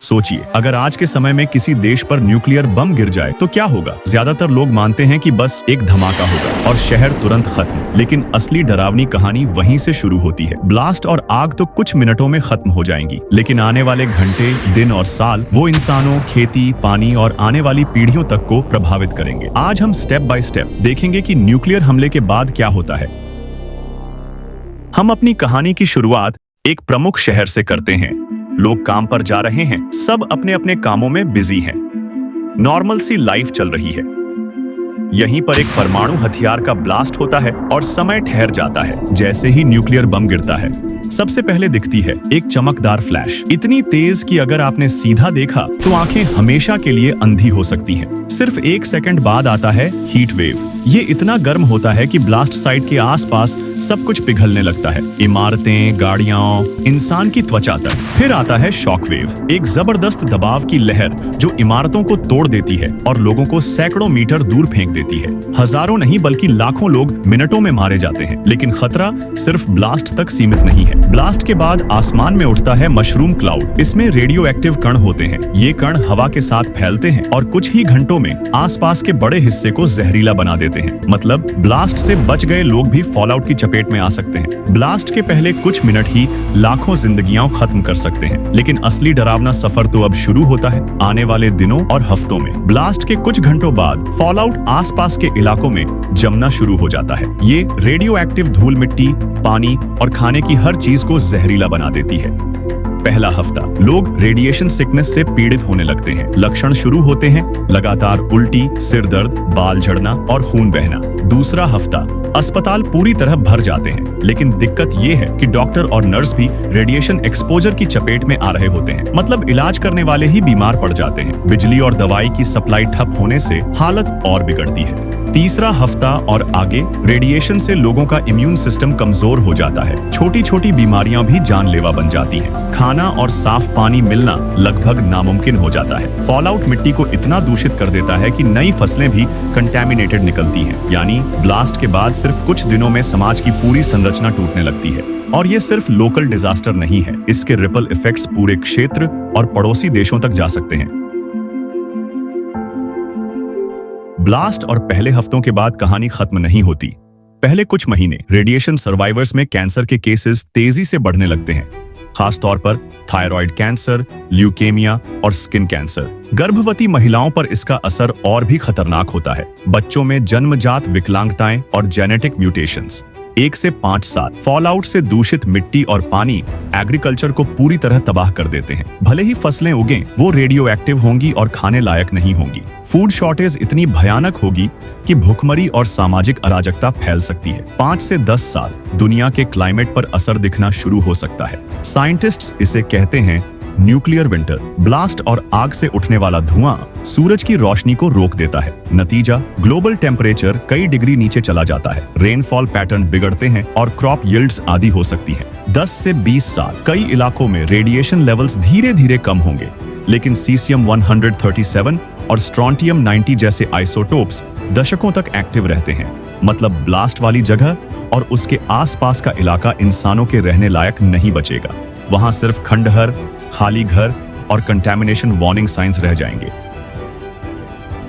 सोचिए, अगर आज के समय में किसी देश पर न्यूक्लियर बम गिर जाए तो क्या होगा। ज्यादातर लोग मानते हैं कि बस एक धमाका होगा और शहर तुरंत खत्म, लेकिन असली डरावनी कहानी वहीं से शुरू होती है। ब्लास्ट और आग तो कुछ मिनटों में खत्म हो जाएंगी, लेकिन आने वाले घंटे, दिन और साल वो इंसानों, खेती, पानी और आने वाली पीढ़ियों तक को प्रभावित करेंगे। आज हम स्टेप बाय स्टेप देखेंगे कि न्यूक्लियर हमले के बाद क्या होता है। हम अपनी कहानी की शुरुआत एक प्रमुख शहर से करते हैं। लोग काम पर जा रहे हैं, सब अपने अपने कामों में बिजी हैं। नॉर्मल सी लाइफ चल रही है। यहीं पर एक परमाणु हथियार का ब्लास्ट होता है और समय ठहर जाता है। जैसे ही न्यूक्लियर बम गिरता है, सबसे पहले दिखती है एक चमकदार फ्लैश, इतनी तेज कि अगर आपने सीधा देखा तो आंखें हमेशा के लिए अंधी हो सकती हैं। सिर्फ एक सेकंड बाद आता है हीट वेव। ये इतना गर्म होता है कि ब्लास्ट साइट के आसपास सब कुछ पिघलने लगता है, इमारतें, गाड़ियां, इंसान की त्वचा तक। फिर आता है शॉक वेव, एक जबरदस्त दबाव की लहर जो इमारतों को तोड़ देती है और लोगों को सैकड़ों मीटर दूर फेंक देती है। हजारों नहीं बल्कि लाखों लोग मिनटों में मारे जाते हैं। लेकिन खतरा सिर्फ ब्लास्ट तक सीमित नहीं है। ब्लास्ट के बाद आसमान में उठता है मशरूम क्लाउड। इसमें रेडियो एक्टिव कण होते हैं। ये कण हवा के साथ फैलते हैं और कुछ ही घंटों में आसपास के बड़े हिस्से को जहरीला बना देते हैं। मतलब ब्लास्ट से बच गए लोग भी फॉलआउट की चपेट में आ सकते हैं। ब्लास्ट के पहले कुछ मिनट ही लाखों जिंदगियां खत्म कर सकते हैं। लेकिन असली डरावना सफर तो अब शुरू होता है, आने वाले दिनों और हफ्तों में। ब्लास्ट के कुछ घंटों बाद फॉलआउट आसपास के इलाकों में जमना शुरू हो जाता है। ये रेडियो एक्टिव धूल मिट्टी, पानी और खाने की हर चीज को जहरीला बना देती है। पहला हफ्ता लोग रेडिएशन सिकनेस से पीड़ित होने लगते हैं। लक्षण शुरू होते हैं लगातार उल्टी, सिर दर्द, बाल झड़ना और खून बहना। दूसरा हफ्ता अस्पताल पूरी तरह भर जाते हैं, लेकिन दिक्कत ये है कि डॉक्टर और नर्स भी रेडिएशन एक्सपोजर की चपेट में आ रहे होते हैं। मतलब इलाज करने वाले ही बीमार पड़ जाते हैं। बिजली और दवाई की सप्लाई ठप होने से हालत और बिगड़ती है। तीसरा हफ्ता और आगे रेडिएशन से लोगों का इम्यून सिस्टम कमजोर हो जाता है। छोटी छोटी बीमारियां भी जानलेवा बन जाती हैं। खाना और साफ पानी मिलना लगभग नामुमकिन हो जाता है। फॉलआउट मिट्टी को इतना दूषित कर देता है कि नई फसलें भी कंटैमिनेटेड निकलती हैं। यानी ब्लास्ट के बाद सिर्फ कुछ दिनों में समाज की पूरी संरचना टूटने लगती है। और ये सिर्फ लोकल डिजास्टर नहीं है, इसके रिपल इफेक्ट्स पूरे क्षेत्र और पड़ोसी देशों तक जा सकते हैं। ब्लास्ट और पहले हफ्तों के बाद कहानी खत्म नहीं होती। पहले कुछ महीने रेडिएशन सर्वाइवर्स में कैंसर के केसेस तेजी से बढ़ने लगते हैं, खास तौर पर थायराइड कैंसर, ल्यूकेमिया और स्किन कैंसर। गर्भवती महिलाओं पर इसका असर और भी खतरनाक होता है। बच्चों में जन्मजात विकलांगताएं और जेनेटिक म्यूटेशंस। 1 से 5 साल फॉलआउट से दूषित मिट्टी और पानी एग्रीकल्चर को पूरी तरह तबाह कर देते हैं। भले ही फसलें उगें, वो रेडियो एक्टिव होंगी और खाने लायक नहीं होंगी। फूड शॉर्टेज इतनी भयानक होगी कि भुखमरी और सामाजिक अराजकता फैल सकती है। 5 से 10 साल दुनिया के क्लाइमेट पर असर दिखना शुरू हो सकता है। साइंटिस्ट्स इसे कहते हैं न्यूक्लियर विंटर। ब्लास्ट और आग से उठने वाला धुआं सूरज की रोशनी को रोक देता है। नतीजा, ग्लोबल टेम्परेचर कई डिग्री नीचे चला जाता है, रेनफॉल पैटर्न बिगड़ते हैं और क्रॉप यील्ड्स आधी हो सकती हैं। 10 से 20 साल कई इलाकों में रेडिएशन लेवल्स धीरे धीरे कम होंगे, लेकिन सीसियम 137 और स्ट्रोंटियम 90 जैसे आइसोटोप्स दशकों तक एक्टिव रहते हैं। मतलब ब्लास्ट वाली जगह और उसके आसपास का इलाका इंसानों के रहने लायक नहीं बचेगा। वहां सिर्फ खंडहर, खाली घर और कंटैमिनेशन वार्निंग साइंस रह जाएंगे।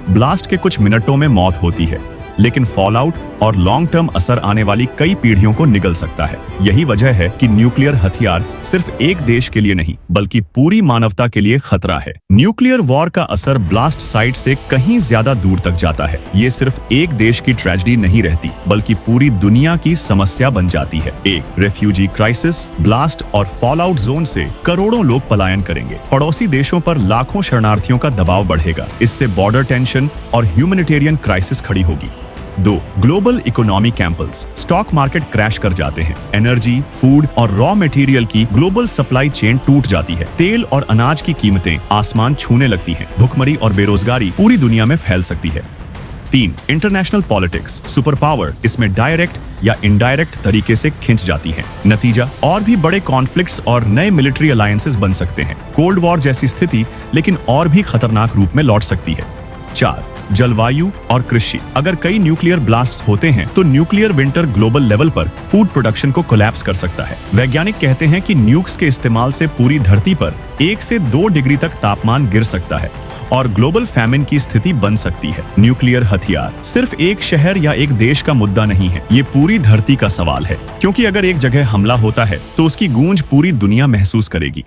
ब्लास्ट के कुछ मिनटों में मौत होती है, लेकिन फॉलआउट और लॉन्ग टर्म असर आने वाली कई पीढ़ियों को निगल सकता है। यही वजह है कि न्यूक्लियर हथियार सिर्फ एक देश के लिए नहीं, बल्कि पूरी मानवता के लिए खतरा है। न्यूक्लियर वॉर का असर ब्लास्ट साइट से कहीं ज्यादा दूर तक जाता है। ये सिर्फ एक देश की ट्रेजेडी नहीं रहती, बल्कि पूरी दुनिया की समस्या बन जाती है। एक रेफ्यूजी क्राइसिस, ब्लास्ट और फॉलआउट जोन से करोड़ों लोग पलायन करेंगे। पड़ोसी देशों पर लाखों शरणार्थियों का दबाव बढ़ेगा। इससे बॉर्डर टेंशन और ह्यूमैनिटेरियन क्राइसिस खड़ी होगी। 2. Global economy collapses. Stock market crash कर जाते हैं। एनर्जी, फूड और रॉ मटेरियल की ग्लोबल सप्लाई चेन टूट जाती है। तेल और अनाज की कीमतें आसमान छूने लगती हैं। भुखमरी और बेरोजगारी पूरी दुनिया में फैल सकती है। 3. International politics. सुपर पावर इसमें डायरेक्ट या इनडायरेक्ट तरीके से खिंच जाती है। नतीजा, और भी बड़े कॉन्फ्लिक्ट्स और नए मिलिट्री अलायंसेस बन सकते हैं। कोल्ड वॉर जैसी स्थिति लेकिन और भी खतरनाक रूप में लौट सकती है। 4. जलवायु और कृषि। अगर कई न्यूक्लियर ब्लास्ट्स होते हैं तो न्यूक्लियर विंटर ग्लोबल लेवल पर फूड प्रोडक्शन को कोलैप्स कर सकता है। वैज्ञानिक कहते हैं कि न्यूक्स के इस्तेमाल से पूरी धरती पर 1 से 2 डिग्री तक तापमान गिर सकता है और ग्लोबल फैमिन की स्थिति बन सकती है। न्यूक्लियर हथियार सिर्फ एक शहर या एक देश का मुद्दा नहीं है, ये पूरी धरती का सवाल है, क्योंकि अगर एक जगह हमला होता है तो उसकी गूंज पूरी दुनिया महसूस करेगी।